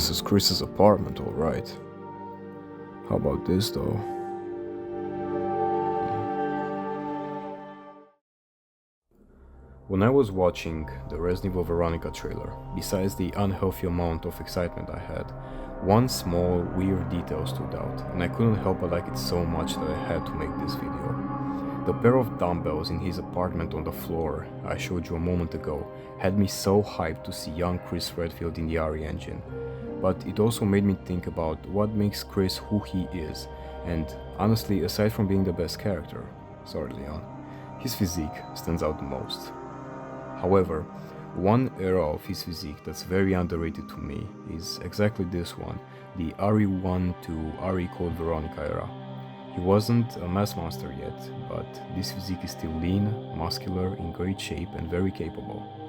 this is Chris's apartment, alright. How about this though? When I was watching the Evil Veronica trailer, besides the unhealthy amount of excitement I had, one small weird detail stood out, and I couldn't help but like it so much that I had to make this video. The pair of dumbbells in his apartment on the floor I showed you a moment ago had me so hyped to see young Chris Redfield in the RE engine, but it also made me think about what makes Chris who he is, and honestly, aside from being the best character, sorry Leon, his physique stands out the most. However, one era of his physique that's very underrated to me is exactly this one, the RE1 to RE Code Veronica era. He wasn't a mass monster yet, but this physique is still lean, muscular, in great shape and very capable.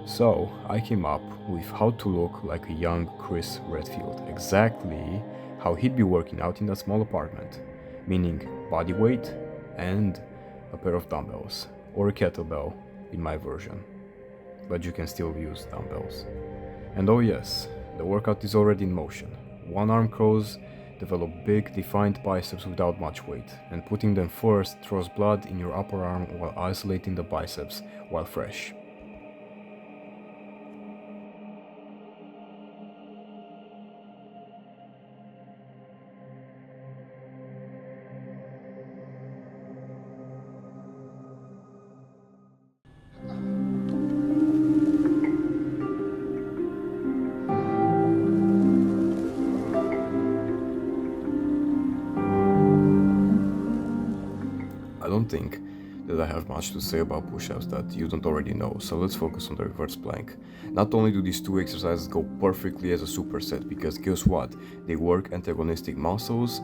So I came up with how to look like a young Chris Redfield, exactly how he'd be working out in that small apartment, meaning body weight and a pair of dumbbells, or a kettlebell in my version, but you can still use dumbbells. And oh yes, the workout is already in motion. One arm curls develop big, defined biceps without much weight, and putting them first throws blood in your upper arm while isolating the biceps while fresh. I don't think that I have much to say about push-ups that you don't already know, so let's focus on the reverse plank. Not only do these two exercises go perfectly as a superset, because guess what, they work antagonistic muscles,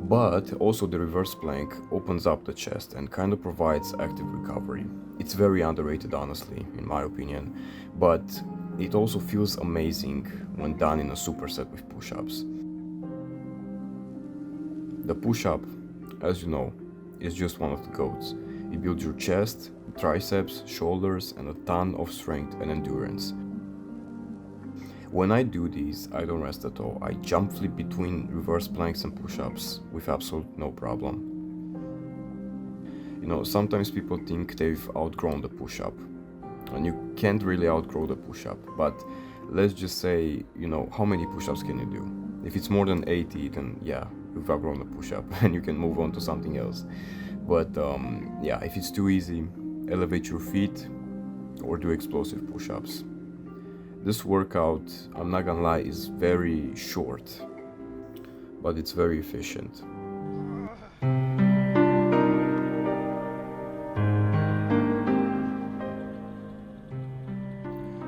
but also the reverse plank opens up the chest and kind of provides active recovery. It's very underrated, honestly, in my opinion, but it also feels amazing when done in a superset with push-ups. The push-up, as you know, is just one of the goats. It builds your chest, triceps, shoulders, and a ton of strength and endurance. When I do these, I don't rest at all. I jump flip between reverse planks and push-ups with absolute no problem. You know, sometimes people think they've outgrown the push-up, and you can't really outgrow the push-up, but let's just say, you know, how many push-ups can you do? If it's more than 80, then yeah, you've outgrown the push-up and you can move on to something else. But yeah, if it's too easy, elevate your feet or do explosive push-ups. This workout, I'm not gonna lie, is very short, but it's very efficient.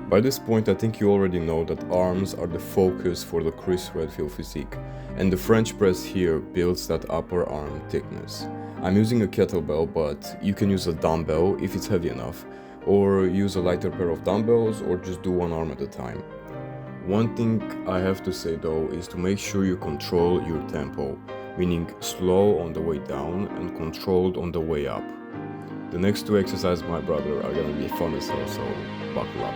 By this point, I think you already know that arms are the focus for the Chris Redfield physique, and the French press here builds that upper arm thickness. I'm using a kettlebell, but you can use a dumbbell if it's heavy enough, or use a lighter pair of dumbbells, or just do one arm at a time. One thing I have to say though is to make sure you control your tempo, meaning slow on the way down and controlled on the way up. The next two exercises, my brother, are gonna be fun as hell, so buckle up.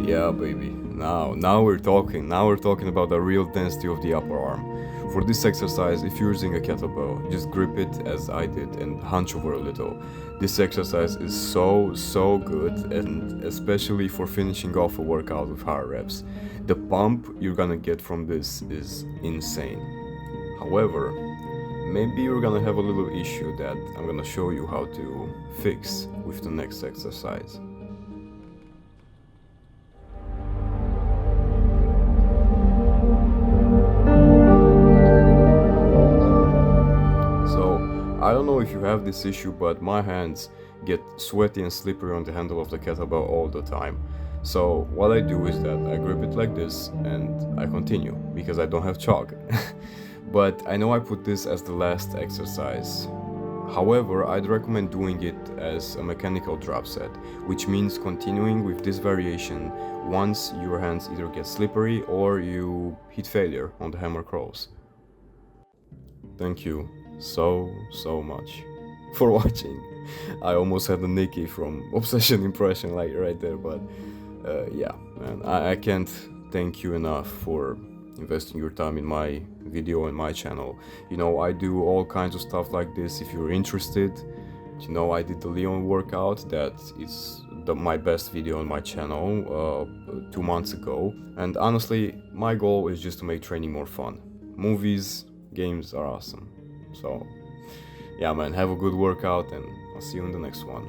Yeah, baby. Now we're talking. Now we're talking about the real density of the upper arm. For this exercise, if you're using a kettlebell, just grip it as I did and hunch over a little. This exercise is so good, and especially for finishing off a workout with higher reps. The pump you're gonna get from this is insane. However, maybe you're gonna have a little issue that I'm gonna show you how to fix with the next exercise. I don't know if you have this issue, but my hands get sweaty and slippery on the handle of the kettlebell all the time. So what I do is that I grip it like this and I continue because I don't have chalk. but I know I put this as the last exercise. However, I'd recommend doing it as a mechanical drop set, which means continuing with this variation once your hands either get slippery or you hit failure on the hammer curls. Thank you so much for watching. I almost had a Nikki from Obsession impression like right there, but yeah, man, I can't thank you enough for investing your time in my video and my channel. You know, I do all kinds of stuff like this if you're interested. You know, I did the Leon workout, that is my best video on my channel 2 months ago, and honestly my goal is just to make training more fun. Movies, games are awesome. So yeah man, have a good workout and I'll see you in the next one.